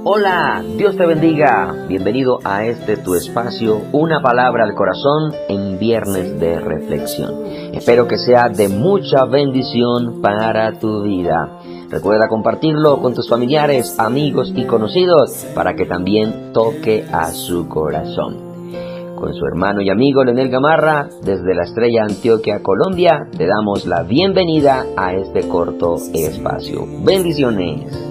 Hola, Dios te bendiga. Bienvenido a este tu espacio, una palabra al corazón en viernes de reflexión. Espero que sea de mucha bendición para tu vida. Recuerda compartirlo con tus familiares, amigos y conocidos para que también toque a su corazón. Con su hermano y amigo Leonel Gamarra, desde la Estrella Antioquia, Colombia, te damos la bienvenida a este corto espacio. Bendiciones.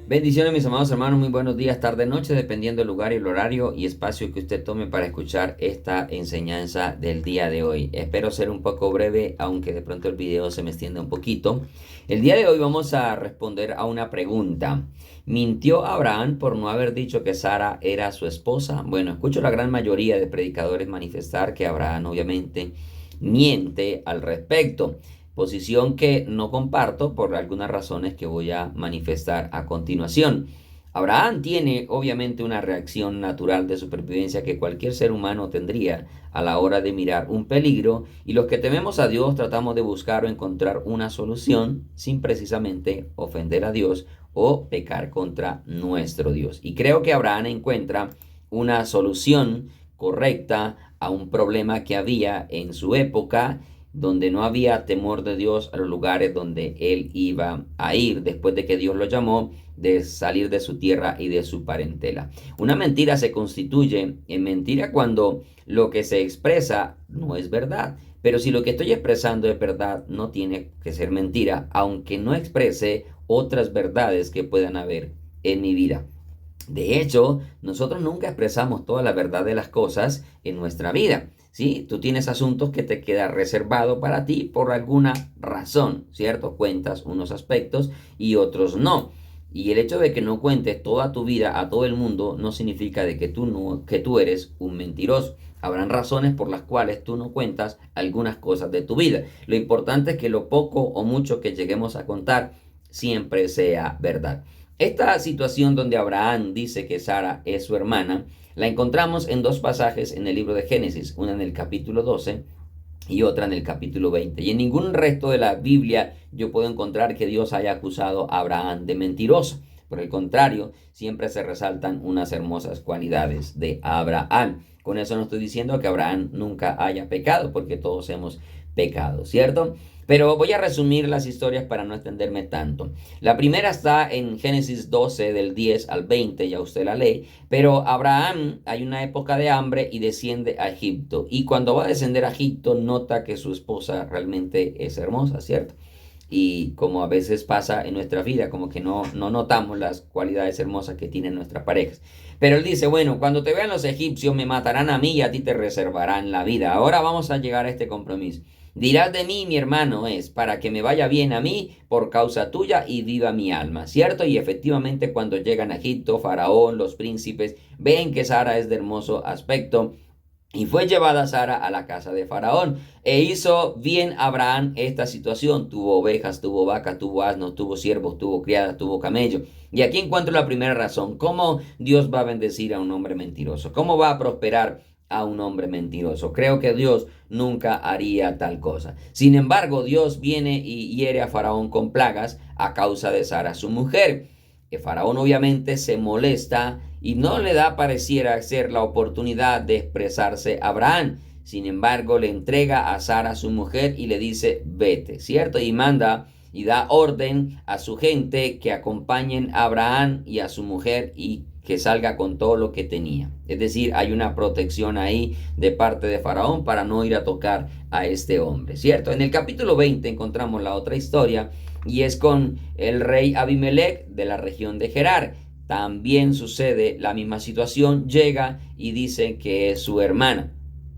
Bendiciones, mis amados hermanos, muy buenos días, tarde, noche, dependiendo del lugar y el horario y espacio que usted tome para escuchar esta enseñanza del día de hoy. Espero ser un poco breve, aunque de pronto el video se me extienda un poquito. El día de hoy vamos a responder a una pregunta. ¿Mintió Abraham por no haber dicho que Sara era su esposa? Bueno, escucho la gran mayoría de predicadores manifestar que Abraham obviamente miente al respecto. Posición que no comparto por algunas razones que voy a manifestar a continuación. Abraham tiene obviamente una reacción natural de supervivencia que cualquier ser humano tendría a la hora de mirar un peligro, y los que tememos a Dios tratamos de buscar o encontrar una solución sin precisamente ofender a Dios o pecar contra nuestro Dios. Y creo que Abraham encuentra una solución correcta a un problema que había en su época, donde no había temor de Dios, a los lugares donde él iba a ir después de que Dios lo llamó de salir de su tierra y de su parentela. Una mentira se constituye en mentira cuando lo que se expresa no es verdad. Pero si lo que estoy expresando es verdad, no tiene que ser mentira, aunque no exprese otras verdades que puedan haber en mi vida. De hecho, nosotros nunca expresamos toda la verdad de las cosas en nuestra vida. ¿Sí? Tú tienes asuntos que te queda reservado para ti por alguna razón, ¿cierto? Cuentas unos aspectos y otros no. Y el hecho de que no cuentes toda tu vida a todo el mundo no significa de que tú eres un mentiroso. Habrán razones por las cuales tú no cuentas algunas cosas de tu vida. Lo importante es que lo poco o mucho que lleguemos a contar siempre sea verdad. Esta situación donde Abraham dice que Sara es su hermana, la encontramos en dos pasajes en el libro de Génesis, una en el capítulo 12 y otra en el capítulo 20. Y en ningún resto de la Biblia yo puedo encontrar que Dios haya acusado a Abraham de mentiroso. Por el contrario, siempre se resaltan unas hermosas cualidades de Abraham. Con eso no estoy diciendo que Abraham nunca haya pecado, porque todos hemos pecado, ¿cierto? Pero voy a resumir las historias para no extenderme tanto. La primera está en Génesis 12, del 10 al 20, ya usted la lee. Pero Abraham, hay una época de hambre y desciende a Egipto. Y cuando va a descender a Egipto, nota que su esposa realmente es hermosa, ¿cierto? Y como a veces pasa en nuestra vida, como que no notamos las cualidades hermosas que tienen nuestras parejas. Pero él dice, bueno, cuando te vean los egipcios me matarán a mí y a ti te reservarán la vida. Ahora vamos a llegar a este compromiso. Dirás de mí, mi hermano es, para que me vaya bien a mí por causa tuya y viva mi alma, ¿cierto? Y efectivamente cuando llegan a Egipto, Faraón, los príncipes, ven que Sara es de hermoso aspecto. Y fue llevada Sara a la casa de Faraón. E hizo bien Abraham esta situación. Tuvo ovejas, tuvo vacas, tuvo asnos, tuvo siervos, tuvo criadas, tuvo camellos. Y aquí encuentro la primera razón. ¿Cómo Dios va a bendecir a un hombre mentiroso? ¿Cómo va a prosperar a un hombre mentiroso? Creo que Dios nunca haría tal cosa. Sin embargo, Dios viene y hiere a Faraón con plagas a causa de Sara, su mujer. Faraón obviamente se molesta y no le da, pareciera ser, la oportunidad de expresarse a Abraham. Sin embargo, le entrega a Sara, su mujer, y le dice, vete, ¿cierto? Y manda y da orden a su gente que acompañen a Abraham y a su mujer y que salga con todo lo que tenía. Es decir, hay una protección ahí de parte de Faraón para no ir a tocar a este hombre, ¿cierto? En el capítulo 20 encontramos la otra historia y es con el rey Abimelech de la región de Gerar. También sucede la misma situación, llega y dice que es su hermana.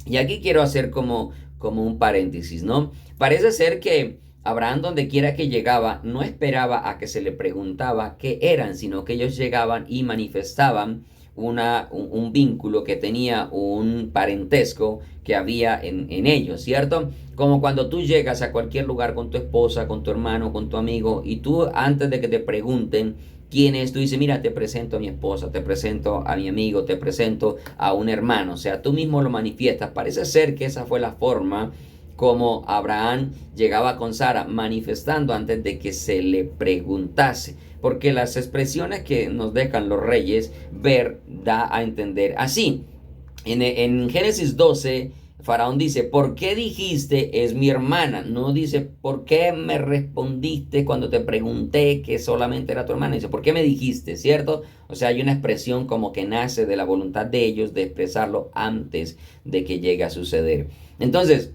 Y aquí quiero hacer como un paréntesis, ¿no? Parece ser que Abraham, donde quiera que llegaba, no esperaba a que se le preguntaba qué eran, sino que ellos llegaban y manifestaban un vínculo que tenía, un parentesco que había en ellos, ¿cierto? Como cuando tú llegas a cualquier lugar con tu esposa, con tu hermano, con tu amigo, y tú antes de que te pregunten quién es, tú dices, mira, te presento a mi esposa, te presento a mi amigo, te presento a un hermano. O sea, tú mismo lo manifiestas. Parece ser que esa fue la forma como Abraham llegaba con Sara, manifestando antes de que se le preguntase. porque las expresiones que nos dejan los reyes ver da a entender así. En Génesis 12, Faraón dice, ¿por qué dijiste es mi hermana? No dice, ¿por qué me respondiste cuando te pregunté que solamente era tu hermana? Dice, ¿por qué me dijiste? ¿Cierto? O sea, hay una expresión como que nace de la voluntad de ellos de expresarlo antes de que llegue a suceder. Entonces,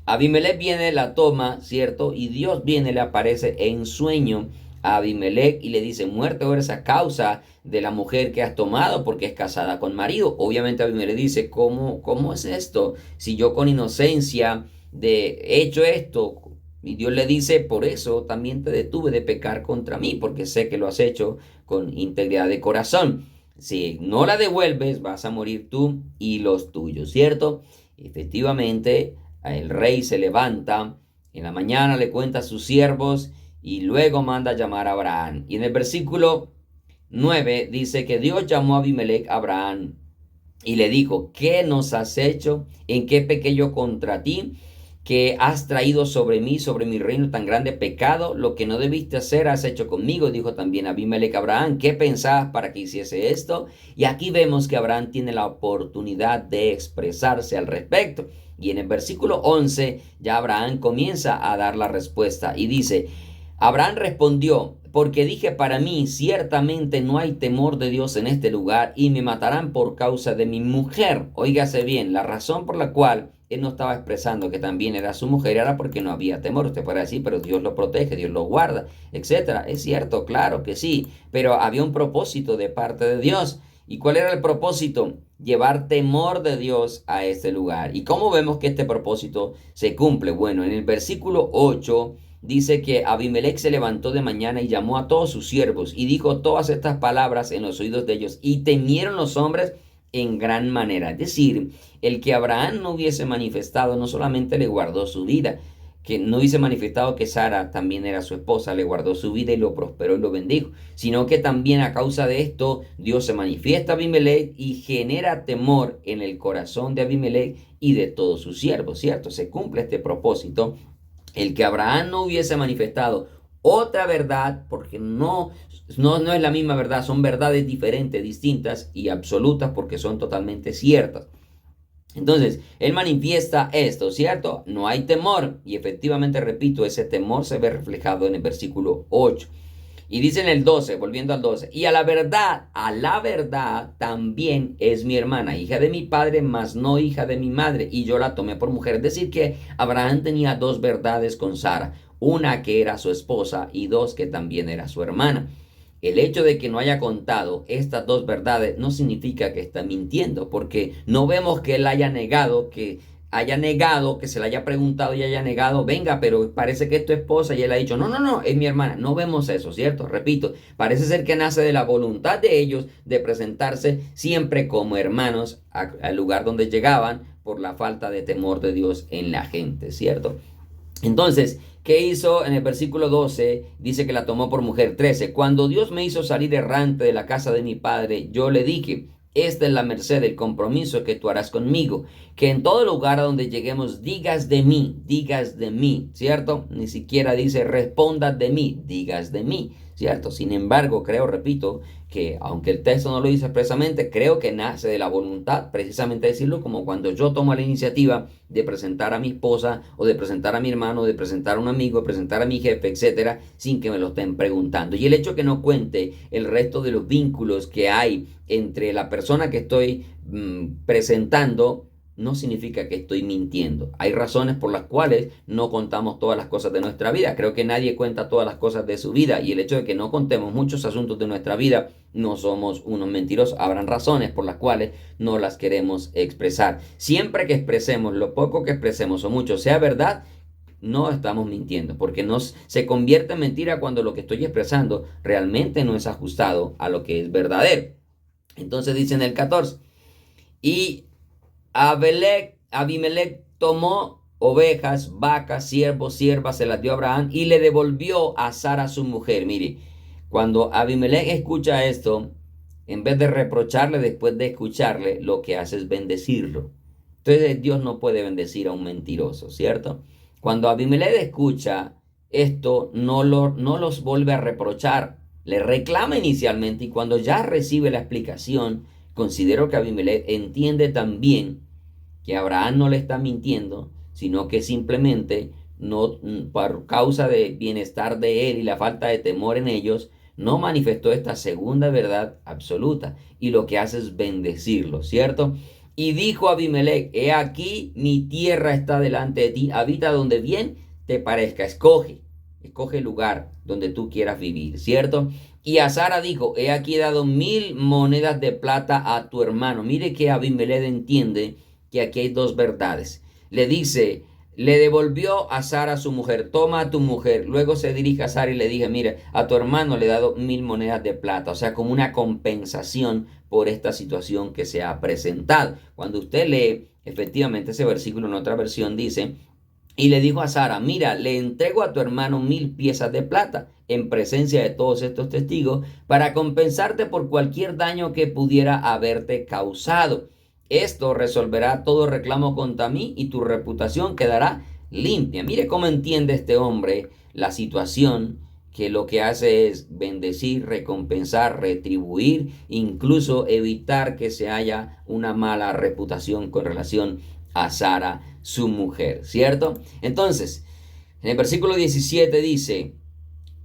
Abimelech viene, la toma, ¿cierto? Y Dios viene, le aparece en sueño a Abimelech y le dice, muerte eres a causa de la mujer que has tomado porque es casada con marido. Obviamente Abimelech dice, ¿cómo es esto? Si yo con inocencia he hecho esto. Y Dios le dice, por eso también te detuve de pecar contra mí, porque sé que lo has hecho con integridad de corazón. Si no la devuelves, vas a morir tú y los tuyos, ¿cierto? Efectivamente, el rey se levanta, en la mañana le cuenta a sus siervos y luego manda a llamar a Abraham. Y en el versículo 9 dice que Dios llamó a Abimelech a Abraham y le dijo, ¿qué nos has hecho? ¿En qué pequé yo contra ti? Que has traído sobre mí, sobre mi reino tan grande pecado, lo que no debiste hacer has hecho conmigo. Dijo también Abimelech a Abraham, ¿qué pensabas para que hiciese esto? Y aquí vemos que Abraham tiene la oportunidad de expresarse al respecto. Y en el versículo 11 ya Abraham comienza a dar la respuesta y dice, Abraham respondió, porque dije para mí, ciertamente no hay temor de Dios en este lugar y me matarán por causa de mi mujer. Óigase bien, la razón por la cual él no estaba expresando que también era su mujer era porque no había temor. Usted puede decir, pero Dios lo protege, Dios lo guarda, etcétera. Es cierto, claro que sí, pero había un propósito de parte de Dios. ¿Y cuál era el propósito? Llevar temor de Dios a este lugar. ¿Y cómo vemos que este propósito se cumple? Bueno, en el versículo 8 dice que Abimelech se levantó de mañana y llamó a todos sus siervos y dijo todas estas palabras en los oídos de ellos y temieron los hombres en gran manera. Es decir, el que Abraham no hubiese manifestado no solamente le guardó su vida, que no hubiese manifestado que Sara también era su esposa, le guardó su vida y lo prosperó y lo bendijo, sino que también a causa de esto Dios se manifiesta a Abimelech y genera temor en el corazón de Abimelech y de todos sus siervos, ¿cierto? Se cumple este propósito. El que Abraham no hubiese manifestado otra verdad, porque no es la misma verdad, son verdades diferentes, distintas y absolutas porque son totalmente ciertas. Entonces, él manifiesta esto, ¿cierto? No hay temor. Y efectivamente, repito, ese temor se ve reflejado en el versículo 8. Y dice en el 12, volviendo al 12, y a la verdad también es mi hermana, hija de mi padre, mas no hija de mi madre, y yo la tomé por mujer. Es decir, que Abraham tenía dos verdades con Sara, una que era su esposa y dos que también era su hermana. El hecho de que no haya contado estas dos verdades no significa que está mintiendo, porque no vemos que él haya negado, que se le haya preguntado y haya negado, venga, pero parece que es tu esposa, y él ha dicho, no, es mi hermana. No vemos eso, ¿cierto? Repito, parece ser que nace de la voluntad de ellos de presentarse siempre como hermanos al lugar donde llegaban por la falta de temor de Dios en la gente, ¿cierto? Entonces, ¿qué hizo en el versículo 12? Dice que la tomó por mujer. 13. Cuando Dios me hizo salir errante de la casa de mi padre, yo le dije, esta es la merced del compromiso que tú harás conmigo, que en todo lugar a donde lleguemos digas de mí, ¿cierto? Ni siquiera dice respondas de mí, digas de mí, ¿cierto? Sin embargo, repito, que aunque el texto no lo dice expresamente, creo que nace de la voluntad, precisamente decirlo, como cuando yo tomo la iniciativa de presentar a mi esposa, o de presentar a mi hermano, de presentar a un amigo, de presentar a mi jefe, etcétera, sin que me lo estén preguntando. Y el hecho que no cuente el resto de los vínculos que hay entre la persona que estoy presentando, no significa que estoy mintiendo. Hay razones por las cuales no contamos todas las cosas de nuestra vida. Creo que nadie cuenta todas las cosas de su vida, y el hecho de que no contemos muchos asuntos de nuestra vida, no somos unos mentirosos. Habrán razones por las cuales no las queremos expresar. Siempre que expresemos, lo poco que expresemos o mucho sea verdad, no estamos mintiendo, porque se convierte en mentira cuando lo que estoy expresando realmente no es ajustado a lo que es verdadero. Entonces dice en el 14, y Abimelech tomó ovejas, vacas, siervos, siervas, se las dio a Abraham y le devolvió a Sara su mujer. Mire, cuando Abimelech escucha esto, en vez de reprocharle después de escucharle, lo que hace es bendecirlo. Entonces Dios no puede bendecir a un mentiroso, ¿cierto? Cuando Abimelech escucha esto, no los vuelve a reprochar. le reclama inicialmente y cuando ya recibe la explicación, considero que Abimelech entiende también que Abraham no le está mintiendo, sino que simplemente no, por causa del bienestar de él y la falta de temor en ellos, no manifestó esta segunda verdad absoluta y lo que hace es bendecirlo, ¿cierto? Y dijo Abimelech, he aquí mi tierra está delante de ti, habita donde bien te parezca, escoge el lugar donde tú quieras vivir, ¿cierto? Y a Sara dijo, he aquí he dado 1000 monedas de plata a tu hermano. Mire que Abimelech entiende que aquí hay dos verdades. Le dice, le devolvió a Sara su mujer, toma a tu mujer. Luego se dirige a Sara y le dije, mira, a tu hermano le he dado 1000 monedas de plata. O sea, como una compensación por esta situación que se ha presentado. Cuando usted lee efectivamente ese versículo en otra versión dice, y le dijo a Sara, mira, le entrego a tu hermano 1000 piezas de plata en presencia de todos estos testigos para compensarte por cualquier daño que pudiera haberte causado. Esto resolverá todo reclamo contra mí y tu reputación quedará limpia. Mire cómo entiende este hombre la situación, que lo que hace es bendecir, recompensar, retribuir, incluso evitar que se haya una mala reputación con relación a Sara, su mujer, ¿cierto? Entonces, en el versículo 17 dice,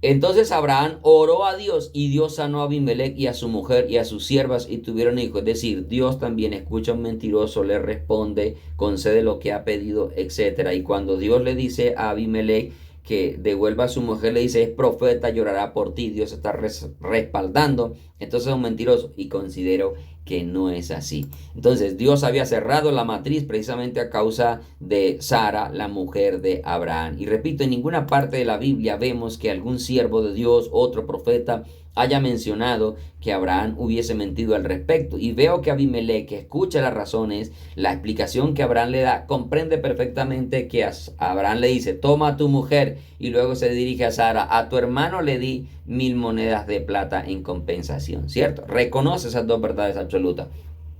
entonces Abraham oró a Dios y Dios sanó a Abimelech y a su mujer y a sus siervas y tuvieron hijos. Es decir, Dios también escucha a un mentiroso, le responde, concede lo que ha pedido, etc. Y cuando Dios le dice a Abimelech que devuelva a su mujer, le dice, es profeta, llorará por ti. Dios está respaldando. Entonces es un mentiroso y considero que no es así. Entonces Dios había cerrado la matriz precisamente a causa de Sara, la mujer de Abraham. Y repito, en ninguna parte de la Biblia vemos que algún siervo de Dios, otro profeta, haya mencionado que Abraham hubiese mentido al respecto. Y veo que Abimelech, que escucha las razones, la explicación que Abraham le da, comprende perfectamente que a Abraham le dice, toma a tu mujer, y luego se dirige a Sara, a tu hermano le di 1000 monedas de plata en compensación, ¿cierto? Reconoce esas dos verdades absolutas.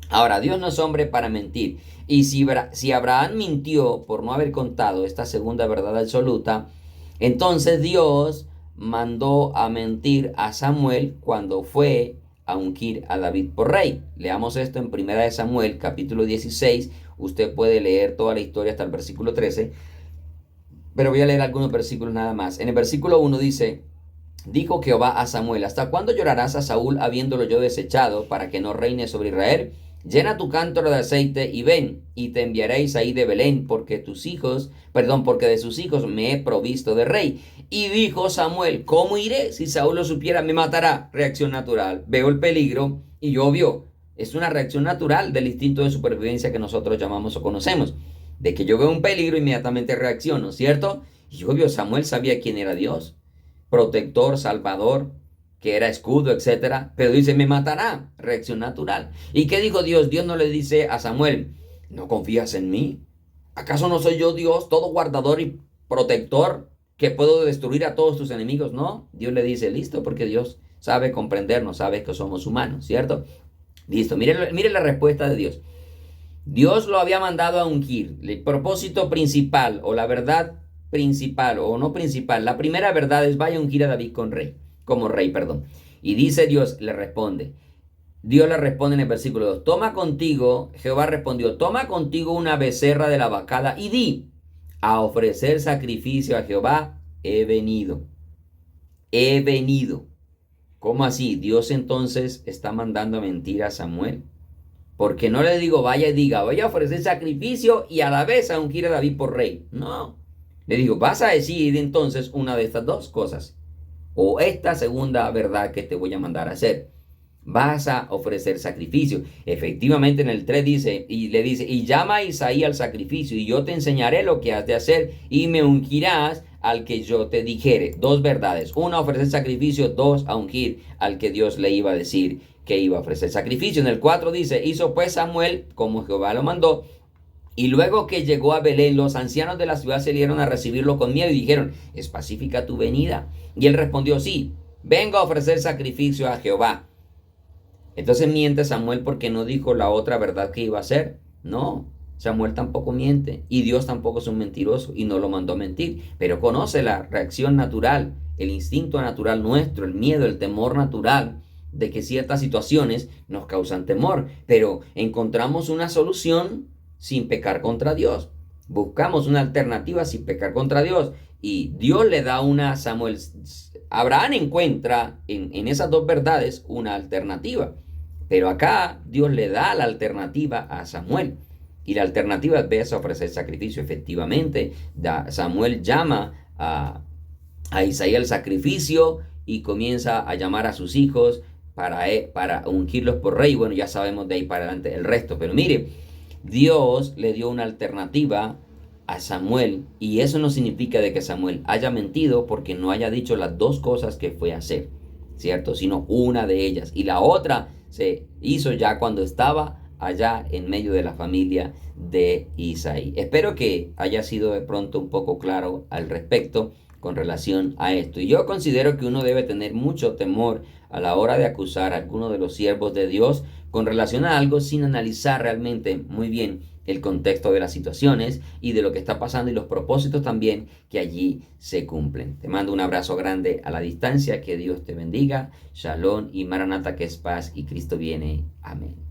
Ahora, Dios no es hombre para mentir. Y si Abraham mintió por no haber contado esta segunda verdad absoluta, entonces Dios mandó a mentir a Samuel cuando fue a ungir a David por rey. Leamos esto en 1 Samuel, capítulo 16. Usted puede leer toda la historia hasta el versículo 13. Pero voy a leer algunos versículos nada más. En el versículo 1 dice, dijo Jehová a Samuel, ¿hasta cuándo llorarás a Saúl habiéndolo yo desechado para que no reine sobre Israel? Llena tu cántaro de aceite y ven, y te enviaré a Isaí de Belén, porque de sus hijos me he provisto de rey. Y dijo Samuel, ¿cómo iré? Si Saúl lo supiera, me matará. Reacción natural. Veo el peligro y llovió. Es una reacción natural del instinto de supervivencia que nosotros llamamos o conocemos. De que yo veo un peligro, inmediatamente reacciono, ¿cierto? Y obvio, Samuel sabía quién era Dios. Protector, salvador, que era escudo, etcétera, pero dice, me matará, reacción natural. ¿Y qué dijo Dios? Dios no le dice a Samuel, ¿no confías en mí? ¿Acaso no soy yo Dios, todo guardador y protector, que puedo destruir a todos tus enemigos? No, Dios le dice, listo, porque Dios sabe comprendernos, sabe que somos humanos, ¿cierto? Listo, mire la respuesta de Dios. Dios lo había mandado a ungir. El propósito principal o la verdad principal o no principal, la primera verdad es vaya a ungir a David como rey. Y dice Dios, le responde en el versículo 2, Jehová respondió, toma contigo una becerra de la vacada y di, a ofrecer sacrificio a Jehová he venido. ¿Cómo así? Dios entonces está mandando a mentir a Samuel. Porque no le digo, vaya y diga, voy a ofrecer sacrificio y a la vez a ungir a David por rey. No. Le digo, vas a decir entonces una de estas dos cosas. O esta segunda verdad que te voy a mandar a hacer. Vas a ofrecer sacrificio. Efectivamente en el 3 dice, y llama a Isaí al sacrificio, y yo te enseñaré lo que has de hacer, y me ungirás al que yo te dijere. Dos verdades. Una, ofrecer sacrificio. Dos, a ungir al que Dios le iba a decir que iba a ofrecer sacrificio. En el 4 dice, hizo pues Samuel como Jehová lo mandó, y luego que llegó a Belén, los ancianos de la ciudad salieron a recibirlo con miedo y dijeron, ¿es pacífica tu venida? Y él respondió, sí, vengo a ofrecer sacrificio a Jehová. Entonces miente Samuel porque no dijo la otra verdad que iba a hacer. No, Samuel tampoco miente y Dios tampoco es un mentiroso y no lo mandó a mentir, pero conoce la reacción natural, el instinto natural nuestro, el miedo, el temor natural de que ciertas situaciones nos causan temor, pero encontramos una solución sin pecar contra Dios. Buscamos una alternativa sin pecar contra Dios y Dios le da una a Samuel. Abraham encuentra en esas dos verdades una alternativa, pero acá Dios le da la alternativa a Samuel. Y la alternativa es ofrecer sacrificio. Efectivamente, Samuel llama a Isaí al sacrificio y comienza a llamar a sus hijos para ungirlos por rey. Bueno, ya sabemos de ahí para adelante el resto. Pero mire, Dios le dio una alternativa a Samuel y eso no significa de que Samuel haya mentido porque no haya dicho las dos cosas que fue a hacer, ¿cierto? Sino una de ellas. Y la otra se hizo ya cuando estaba allá en medio de la familia de Isaí. Espero que haya sido de pronto un poco claro al respecto con relación a esto. Y yo considero que uno debe tener mucho temor a la hora de acusar a alguno de los siervos de Dios con relación a algo sin analizar realmente muy bien el contexto de las situaciones y de lo que está pasando y los propósitos también que allí se cumplen. Te mando un abrazo grande a la distancia. Que Dios te bendiga. Shalom y Maranata, que es paz y Cristo viene. Amén.